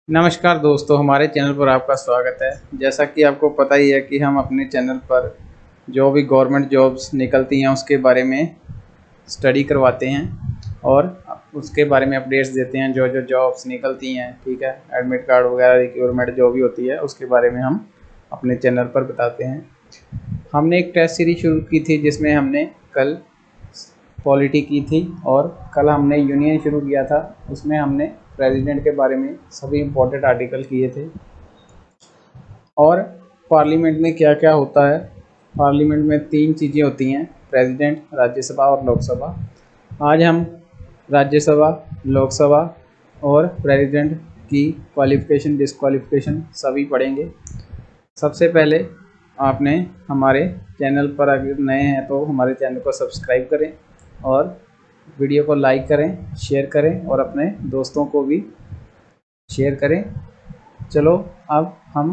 नमस्कार दोस्तों, हमारे चैनल पर आपका स्वागत है। जैसा कि आपको पता ही है कि हम अपने चैनल पर जो भी गवर्नमेंट जॉब्स निकलती हैं उसके बारे में स्टडी करवाते हैं और उसके बारे में अपडेट्स देते हैं। जो जो जॉब्स निकलती हैं, ठीक है, एडमिट कार्ड वगैरह रिक्वायरमेंट जो भी होती है उसके बारे में हम अपने चैनल पर बताते हैं। हमने एक टेस्ट सीरीज शुरू की थी जिसमें हमने कल पॉलिटी की थी और कल हमने यूनियन शुरू किया था। उसमें हमने प्रेसिडेंट के बारे में सभी इम्पोर्टेंट आर्टिकल किए थे और पार्लियामेंट में क्या क्या होता है। पार्लियामेंट में 3 चीज़ें होती हैं, प्रेसिडेंट, राज्यसभा और लोकसभा। आज हम राज्यसभा, लोकसभा और प्रेसिडेंट की क्वालिफ़िकेशन, डिस्क्वालिफ़िकेशन सभी पढ़ेंगे। सबसे पहले आपने हमारे चैनल पर अगर नए हैं तो हमारे चैनल को सब्सक्राइब करें और वीडियो को लाइक करें, शेयर करें और अपने दोस्तों को भी शेयर करें। चलो अब हम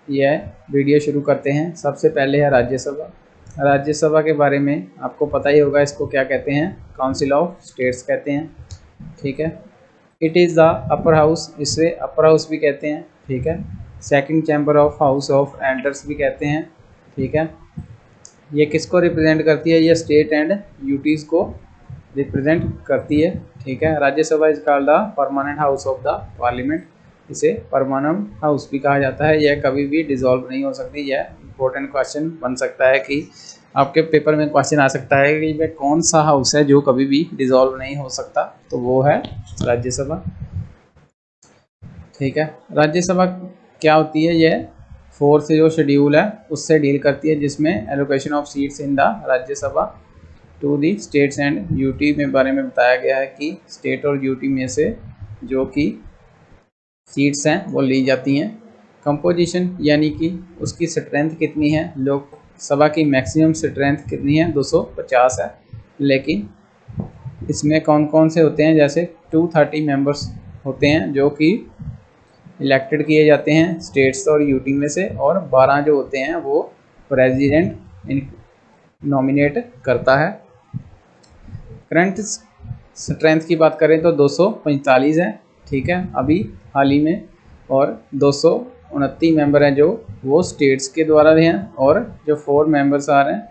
यह वीडियो शुरू करते हैं। सबसे पहले है राज्यसभा। राज्यसभा के बारे में आपको पता ही होगा, इसको क्या कहते हैं, काउंसिल ऑफ स्टेट्स कहते हैं, ठीक है। It is the upper house, इसे अपर हाउस भी कहते हैं, ठीक है। Second chamber of house of elders भी कहते हैं, ठीक है। ये किसको रिप्रेजेंट करती है? ये स्टेट एंड यूटीज़ को रिप्रेजेंट करती है, ठीक है। Rajya Sabha is called the permanent house of the parliament. इसे परमानेंट हाउस भी कहा जाता है। यह कभी भी डिसॉल्व नहीं हो सकती। यह इंपॉर्टेंट क्वेश्चन बन सकता है कि आपके पेपर में क्वेश्चन आ सकता है कि वह कौन सा हाउस है जो कभी भी डिसॉल्व नहीं हो सकता, तो वो है राज्यसभा, ठीक है। राज्यसभा क्या होती है? यह 4th जो शेड्यूल है उससे डील करती है, जिसमें allocation of seats in the Rajya Sabha to the states and UT में बारे में बताया गया है कि स्टेट और यूटी में से जो कि सीट्स हैं वो ली जाती हैं। कंपोजिशन यानी कि उसकी स्ट्रेंथ कितनी है, लोकसभा की मैक्सिमम स्ट्रेंथ कितनी है, 250 है। लेकिन इसमें कौन कौन से होते हैं? जैसे 230 मेंबर्स होते हैं जो कि इलेक्टेड किए जाते हैं स्टेट्स और यूटी में से, और 12 जो होते हैं वो प्रेसिडेंट नॉमिनेट करता है। करंट स्ट्रेंथ की बात करें तो 245 है, ठीक है, अभी हाल ही में। और 229 मेंबर हैं जो वो स्टेट्स के द्वारा हैं, और जो 4 मेंबर्स आ रहे हैं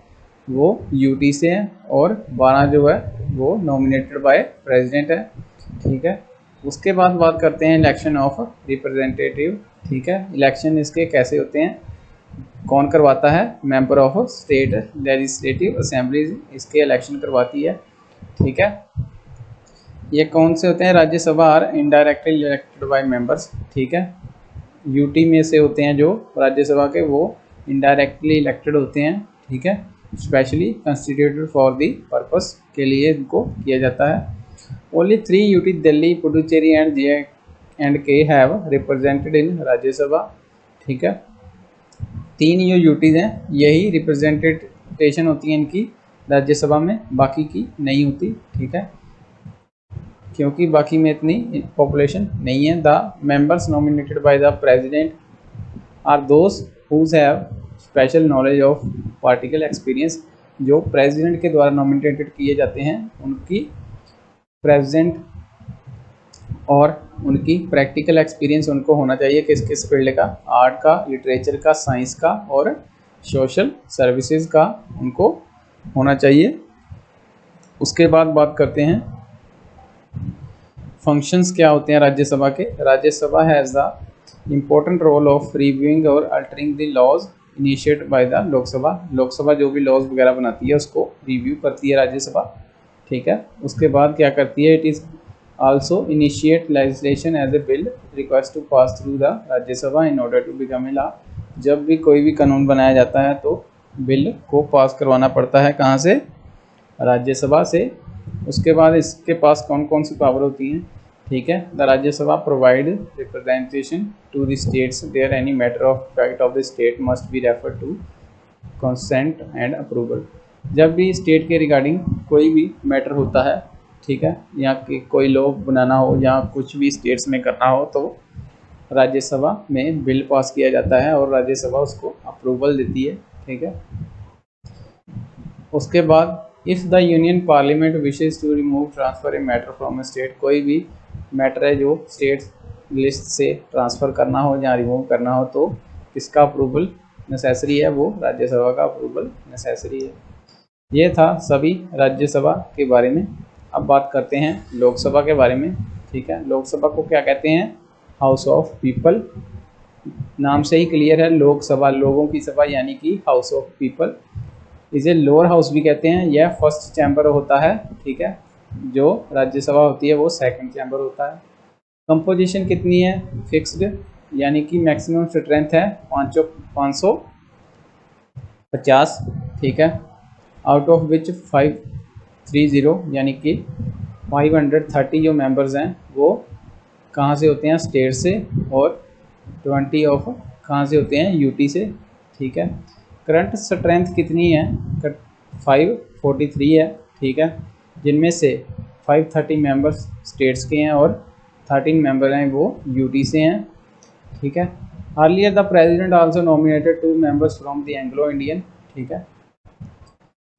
वो यूटी से हैं, और 12 जो है वो नॉमिनेटेड बाय प्रेसिडेंट है, ठीक है। उसके बाद बात करते हैं इलेक्शन ऑफ रिप्रेजेंटेटिव, ठीक है। इलेक्शन इसके कैसे होते हैं, कौन करवाता है? Member of state legislative assemblies इसके इलेक्शन करवाती है, ठीक है। ये कौन से होते हैं? Rajya Sabha are indirectly elected by members, ठीक है। यूटी में से होते हैं जो राज्यसभा के, वो इनडायरेक्टली इलेक्टेड होते हैं, ठीक है। Specially constituted for the purpose के लिए इनको किया जाता है। Only 3 UT Delhi, Puducherry and J&K have represented in Rajya Sabha, ठीक है। 3 जो यूटीज़ हैं यही रिप्रेजेंटेशन होती है इनकी राज्यसभा में, बाकी की नहीं होती, ठीक है, क्योंकि बाकी में इतनी पॉपुलेशन नहीं है। The members nominated by the president are those whose have special knowledge of particle experience. जो प्रेसिडेंट के द्वारा नॉमिनेटेड किए जाते हैं उनकी प्रेसिडेंट और उनकी प्रैक्टिकल एक्सपीरियंस उनको होना चाहिए किस किस फील्ड का, आर्ट का, लिटरेचर का, साइंस का और सोशल सर्विसेज का उनको होना चाहिए। उसके बाद बात करते हैं फंक्शंस क्या होते हैं राज्यसभा के। Rajya Sabha has the important role of reviewing और altering the laws initiated by the Lok Sabha. Lok Sabha जो भी लॉज वगैरह बनाती है उसको रिव्यू करती है राज्यसभा, ठीक है। उसके बाद क्या करती है? It is also initiate legislation as a bill request to pass through the Rajya Sabha in order to become a law। जब भी कोई भी कानून बनाया जाता है तो बिल को पास करवाना पड़ता है, कहाँ से? राज्यसभा से। उसके बाद इसके पास कौन कौन सी पावर होती हैं, ठीक है। The Rajya Sabha provide representation to the states there any matter of fact of the state must be refer to consent and approval. जब भी स्टेट के रिगार्डिंग कोई भी मैटर होता है, ठीक है, या कि कोई लॉ बनाना हो या कुछ भी स्टेट्स में करना हो, तो राज्यसभा में बिल पास किया जाता है और राज्यसभा उसको अप्रूवल देती है, ठीक है। उसके बाद if the union parliament wishes to remove transfer a matter from a state, कोई भी मैटर है जो स्टेट लिस्ट से ट्रांसफ़र करना हो या रिमूव करना हो तो किसका अप्रूवल नेसेसरी है, वो राज्यसभा का अप्रूवल नेसेसरी है। ये था सभी राज्यसभा के बारे में। अब बात करते हैं लोकसभा के बारे में। ठीक है, लोकसभा को क्या कहते हैं? House of people. नाम से ही क्लियर है, लोकसभा लोगों की सभा यानी कि हाउस ऑफ पीपल। इसे लोअर हाउस भी कहते हैं। यह फर्स्ट चैम्बर होता है। ठीक है, जो राज्यसभा होती है वो सेकंड चैम्बर होता है। कंपोजिशन कितनी है? फिक्स्ड, यानी कि मैक्सिमम स्ट्रेंथ है 550। ठीक है, आउट ऑफ विच 530 यानी कि 530 जो मेंबर्स हैं वो कहाँ से होते हैं? स्टेट से, और 20 ऑफ कहाँ से होते हैं? यूटी से। ठीक है, करंट स्ट्रेंथ कितनी है? 543 है। ठीक है, जिनमें से 530 मेंबर्स स्टेट्स के हैं और 13 मेंबर हैं वो यूटी से हैं। ठीक है, earlier the president also nominated 2 members from the Anglo Indian. ठीक है,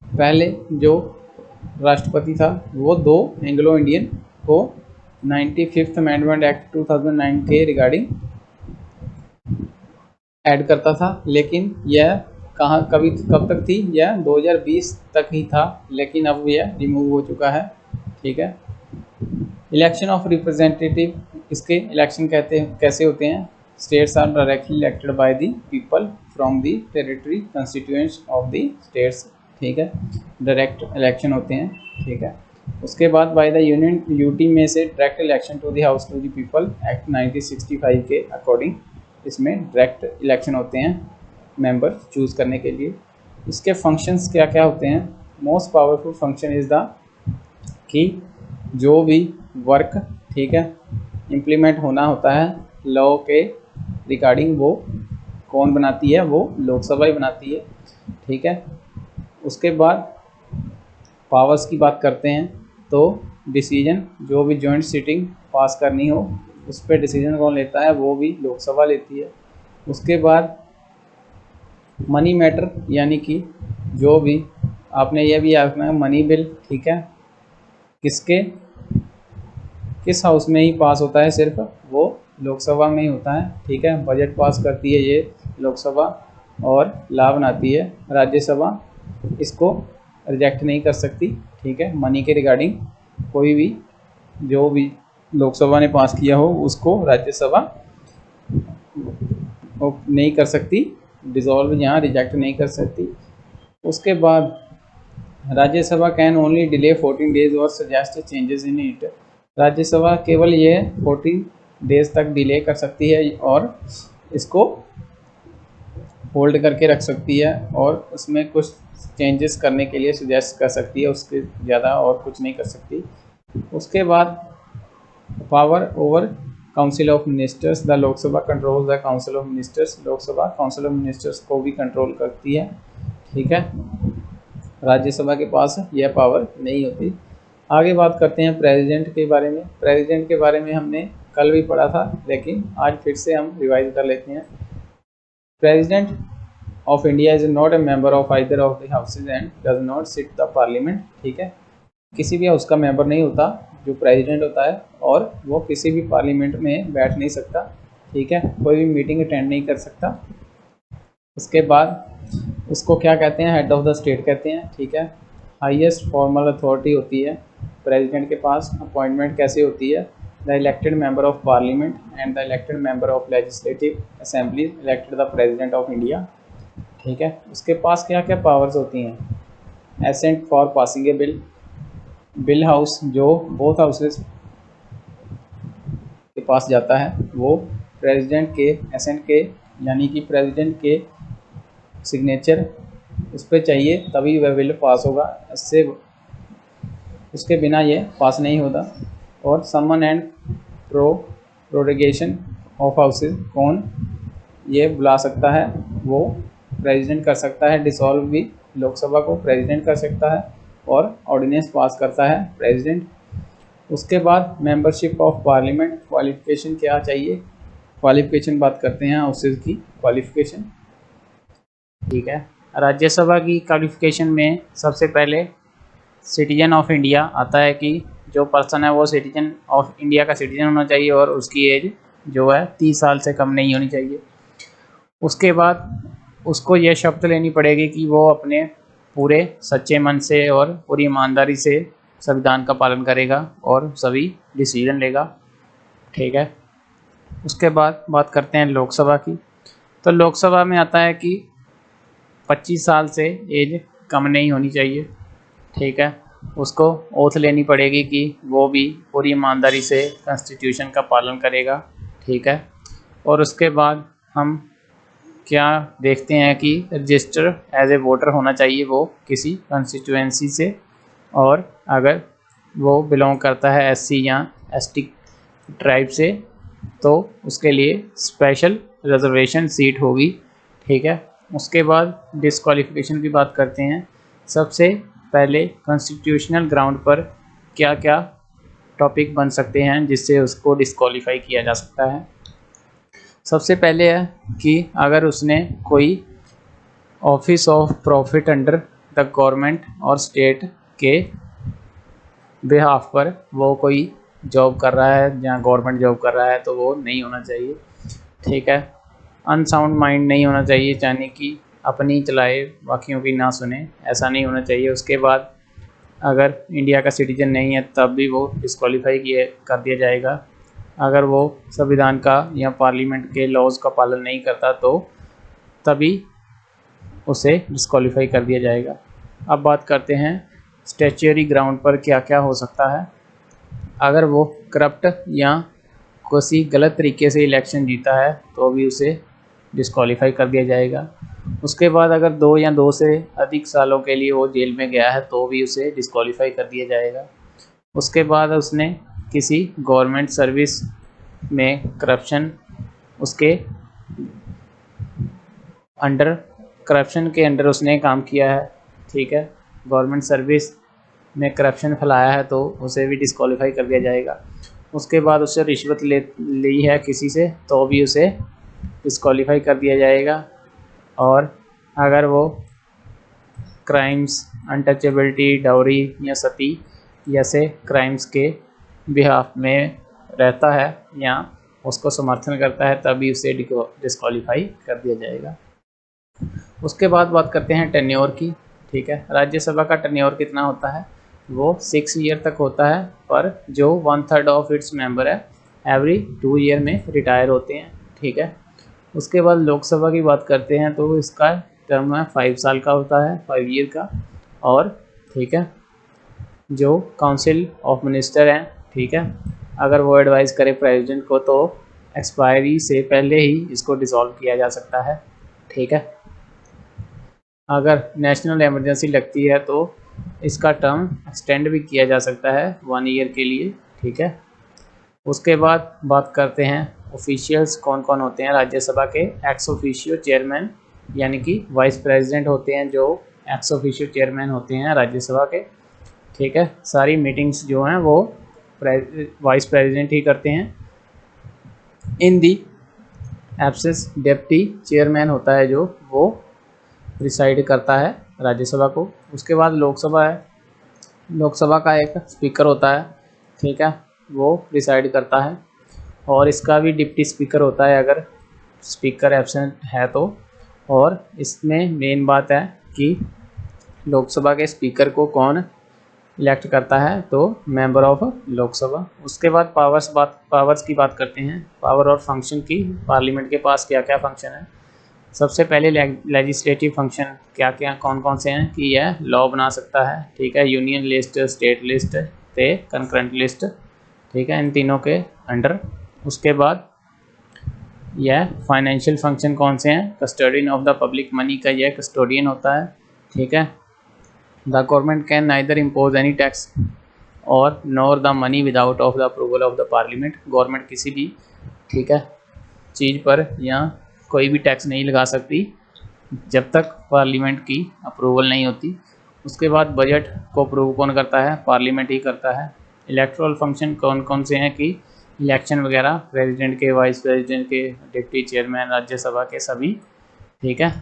पहले जो राष्ट्रपति था वो 2 एंग्लो इंडियन को 95th अमेंडमेंट एक्ट 2009 के रिगार्डिंग ऐड करता था, लेकिन यह कब तक थी? यह 2020 तक ही था, लेकिन अब यह रिमूव हो चुका है। ठीक है, इलेक्शन ऑफ रिप्रेजेंटेटिव, इसके इलेक्शन कैसे होते हैं? States are directly elected by the people from the territory constituents of the states. ठीक है, डायरेक्ट इलेक्शन होते हैं। ठीक है, उसके बाद बाय द यूनियन यूटी में से direct election to the house to the people act 1965 के अकॉर्डिंग इसमें डायरेक्ट इलेक्शन होते हैं मेंबर चूज़ करने के लिए। इसके फंक्शंस क्या क्या होते हैं? Most powerful function is the कि जो भी वर्क, ठीक है, इम्प्लीमेंट होना होता है लॉ के रिगार्डिंग, वो कौन बनाती है? वो लोकसभा ही बनाती है। ठीक है, उसके बाद पावर्स की बात करते हैं तो डिसीजन, जो भी जॉइंट सिटिंग पास करनी हो उस पर डिसीजन कौन लेता है? वो भी लोकसभा लेती है। उसके बाद मनी मैटर, यानी कि जो भी आपने ये भी याद रखना है, मनी बिल, ठीक है, किस हाउस में ही पास होता है? सिर्फ वो लोकसभा में ही होता है। ठीक है, बजट पास करती है ये लोकसभा और लॉ बनाती है राज्यसभा, इसको रिजेक्ट नहीं कर सकती। ठीक है, मनी के रिगार्डिंग कोई भी जो भी लोकसभा ने पास किया हो उसको राज्यसभा नहीं कर सकती, डिसॉल्व यहाँ रिजेक्ट नहीं कर सकती। उसके बाद Rajya Sabha can only delay 14 days और suggest changes in it. Rajya Sabha केवल ये 14 डेज तक डिले कर सकती है और इसको होल्ड करके रख सकती है और उसमें कुछ चेंजेस करने के लिए सजेस्ट कर सकती है, उसके ज़्यादा और कुछ नहीं कर सकती। उसके बाद power over council of ministers, the Lok Sabha control the council of ministers. Lok Sabha council of ministers को भी कंट्रोल करती है। ठीक है, राज्यसभा के पास यह पावर नहीं होती। आगे बात करते हैं प्रेसिडेंट के बारे में। प्रेसिडेंट के बारे में हमने कल भी पढ़ा था, लेकिन आज फिर से हम रिवाइज कर लेते हैं। President of India is not a member of either of the houses and does not sit the parliament. ठीक है, किसी भी हाउस का मेंबर नहीं होता जो प्रेसिडेंट होता है, और वो किसी भी पार्लियामेंट में बैठ नहीं सकता। ठीक है, कोई भी मीटिंग अटेंड नहीं कर सकता। उसके बाद उसको क्या कहते हैं? हेड ऑफ द स्टेट कहते हैं। ठीक है, हाईएस्ट फॉर्मल अथॉरिटी होती है प्रेसिडेंट के पास। अपॉइंटमेंट कैसे होती है? The elected member of parliament and the elected member of legislative assembly elected the president of India. ठीक है, उसके पास क्या क्या पावर्स होती हैं? Assent for passing a bill, bill house जो बोथ हाउसेस के पास जाता है वो प्रेसिडेंट के एसेंट के, यानी कि प्रेसिडेंट के सिग्नेचर उस पर चाहिए तभी वह बिल पास होगा, इससे उसके बिना ये पास नहीं होता। और someone and prorogation of houses, कौन ये बुला सकता है? वो प्रेसिडेंट कर सकता है। डिसॉल्व भी लोकसभा को प्रेसिडेंट कर सकता है और ऑर्डिनेंस पास करता है प्रेसिडेंट। उसके बाद मेंबरशिप ऑफ पार्लियामेंट, क्वालिफिकेशन क्या चाहिए? क्वालिफिकेशन बात करते हैं हाउसेज की क्वालिफिकेशन। ठीक है, राज्यसभा की क्वालिफिकेशन में सबसे पहले सिटीजन ऑफ इंडिया आता है कि जो पर्सन है वो सिटीजन ऑफ इंडिया का सिटीजन होना चाहिए और उसकी एज जो है 30 साल से कम नहीं होनी चाहिए। उसके बाद उसको यह शर्त लेनी पड़ेगी कि वो अपने पूरे सच्चे मन से और पूरी ईमानदारी से संविधान का पालन करेगा और सभी डिसीजन लेगा, ठीक है। उसके बाद बात करते हैं लोकसभा की। तो लोकसभा में आता है कि 25 साल से एज कम नहीं होनी चाहिए, ठीक है। उसको ओथ लेनी पड़ेगी कि वो भी पूरी ईमानदारी से कॉन्स्टिट्यूशन का पालन करेगा, ठीक है। और उसके बाद हम क्या देखते हैं कि रजिस्टर एज ए वोटर होना चाहिए वो किसी कॉन्स्टिट्यूएंसी से, और अगर वो बिलोंग करता है एससी या एसटी ट्राइब से तो उसके लिए स्पेशल रिजर्वेशन सीट होगी, ठीक है। उसके बाद डिस्क्वालिफिकेशन की बात करते हैं। सबसे पहले कॉन्स्टिट्यूशनल ग्राउंड पर क्या क्या टॉपिक बन सकते हैं जिससे उसको डिस्क्वालीफाई किया जा सकता है। सबसे पहले है कि अगर उसने कोई office of profit under the government और स्टेट के बिहाफ पर वो कोई जॉब कर रहा है या गवर्नमेंट जॉब कर रहा है तो वो नहीं होना चाहिए, ठीक है। अनसाउंड माइंड नहीं होना चाहिए, यानी कि अपनी चलाए बाकियों की ना सुने, ऐसा नहीं होना चाहिए। उसके बाद अगर इंडिया का सिटीजन नहीं है तब भी वो डिस्क्वालीफाई कर दिया जाएगा। अगर वो संविधान का या पार्लियामेंट के लॉज का पालन नहीं करता तो तभी उसे डिस्क्वालीफाई कर दिया जाएगा। अब बात करते हैं स्टैच्यूटरी ग्राउंड पर क्या क्या हो सकता है। अगर वो करप्ट या किसी गलत तरीके से इलेक्शन जीता है तो भी उसे डिस्क्वालीफाई कर दिया जाएगा। उसके बाद अगर 2 या 2 से अधिक सालों के लिए वो जेल में गया है तो भी उसे डिस्क्वालीफाई कर दिया जाएगा। उसके बाद उसने किसी गवर्नमेंट सर्विस में करप्शन उसके अंडर करप्शन के अंडर उसने काम किया है, ठीक है। गवर्नमेंट सर्विस में करप्शन फैलाया है तो उसे भी डिस्क्वालीफाई कर दिया जाएगा। उसके बाद उससे रिश्वत ली है किसी से तो भी उसे डिस्क्वालीफाई कर दिया जाएगा। और अगर वो क्राइम्स, अनटचेबिलिटी, डाउरी या सती जैसे क्राइम्स के बिहाफ में रहता है या उसको समर्थन करता है तभी उसे डिस्क्वालीफाई कर दिया जाएगा। उसके बाद बात करते हैं टेन्योर की, ठीक है। राज्यसभा का टेन्योर कितना होता है, वो 6 ईयर तक होता है, पर जो 1/3 ऑफ इट्स मेंबर है एवरी 2 ईयर में रिटायर होते हैं, ठीक है। उसके बाद लोकसभा की बात करते हैं तो इसका टर्म है 5 साल का होता है, 5 ईयर का। और ठीक है, जो काउंसिल ऑफ मिनिस्टर हैं, ठीक है, अगर वो एडवाइस करे प्रेसिडेंट को तो एक्सपायरी से पहले ही इसको डिसॉल्व किया जा सकता है, ठीक है। अगर नेशनल इमरजेंसी लगती है तो इसका टर्म एक्सटेंड भी किया जा सकता है 1 ईयर के लिए, ठीक है। उसके बाद बात करते हैं ऑफिशियल्स कौन कौन होते हैं राज्यसभा के। एक्स ऑफिशियो चेयरमैन यानी कि वाइस प्रेसिडेंट होते हैं जो एक्स ऑफिशियो चेयरमैन होते हैं राज्यसभा के, ठीक है। सारी मीटिंग्स जो हैं वो वाइस प्रेसिडेंट ही करते हैं। इन दी एब्सेंस डिप्टी चेयरमैन होता है जो वो प्रिसाइड करता है राज्यसभा को। उसके बाद लोकसभा है, लोकसभा का एक स्पीकर होता है, ठीक है, वो प्रिसाइड करता है। और इसका भी डिप्टी स्पीकर होता है अगर स्पीकर एब्सेंट है तो। और इसमें मेन बात है कि लोकसभा के स्पीकर को कौन इलेक्ट करता है, तो मेंबर ऑफ लोकसभा। उसके बाद पावर्स की बात करते हैं, पावर और फंक्शन की। पार्लियामेंट के पास क्या क्या फंक्शन है। सबसे पहले लेजिस्लेटिव फंक्शन क्या क्या कौन कौन से हैं कि यह लॉ बना सकता है, ठीक है, यूनियन लिस्ट, स्टेट लिस्ट ते कंकरेंट लिस्ट, ठीक है, इन तीनों के अंडर। उसके बाद यह फाइनेंशियल फंक्शन कौन से हैं, custodian of the public money का यह कस्टोडियन होता है, ठीक है। The government can neither impose any tax और nor the money without of the approval of the parliament. Government किसी भी, ठीक है, चीज़ पर या कोई भी टैक्स नहीं लगा सकती जब तक पार्लियामेंट की अप्रूवल नहीं होती। उसके बाद बजट को अप्रूव कौन करता है, पार्लियामेंट ही करता है। इलेक्टोरल फंक्शन कौन कौन से हैं कि इलेक्शन वगैरह प्रेसिडेंट के, वाइस प्रेसिडेंट के, डिप्टी चेयरमैन, राज्यसभा के सभी, ठीक है,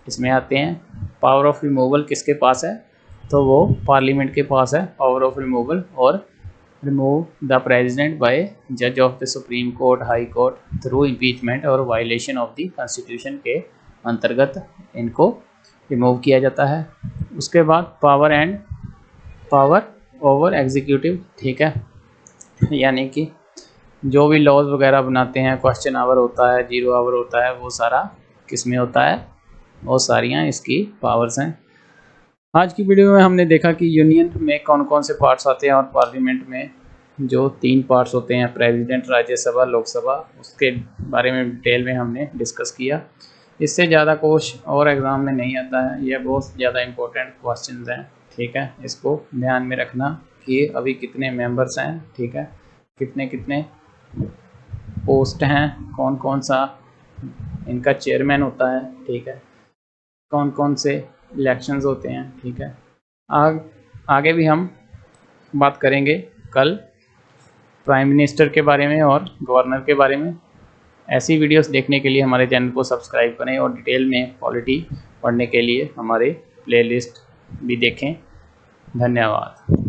इसमें आते हैं। पावर ऑफ रिमूवल किसके पास है, तो वो पार्लियामेंट के पास है पावर ऑफ रिमूवल। और रिमूव द प्रेसिडेंट बाय जज of the supreme court, high court through impeachment और वायलेशन ऑफ द कॉन्स्टिट्यूशन के अंतर्गत इनको रिमूव किया जाता है। उसके बाद पावर ओवर एग्जीक्यूटिव, ठीक है, यानी कि जो भी लॉज वगैरह बनाते हैं, क्वेश्चन आवर होता है, जीरो आवर होता है, वो सारा किस में होता है, वो सारियाँ इसकी पावर्स हैं। आज की वीडियो में हमने देखा कि यूनियन में कौन कौन से पार्ट्स आते हैं और पार्लियामेंट में जो 3 पार्ट्स होते हैं, प्रेसिडेंट, राज्यसभा, लोकसभा, उसके बारे में डिटेल में हमने डिस्कस किया। इससे ज़्यादा क्वेश्चन और एग्ज़ाम में नहीं आता है, ये बहुत ज़्यादा इम्पोर्टेंट क्वेश्चंस हैं, ठीक है। इसको ध्यान में रखना कि अभी कितने मेंबर्स हैं, ठीक है, कितने कितने पोस्ट हैं, कौन कौन सा इनका चेयरमैन होता है, ठीक है, कौन कौन से इलेक्शंस होते हैं, ठीक है। आगे भी हम बात करेंगे कल प्राइम मिनिस्टर के बारे में और गवर्नर के बारे में। ऐसी वीडियोस देखने के लिए हमारे चैनल को सब्सक्राइब करें और डिटेल में पॉलिटी पढ़ने के लिए हमारे प्लेलिस्ट भी देखें। धन्यवाद।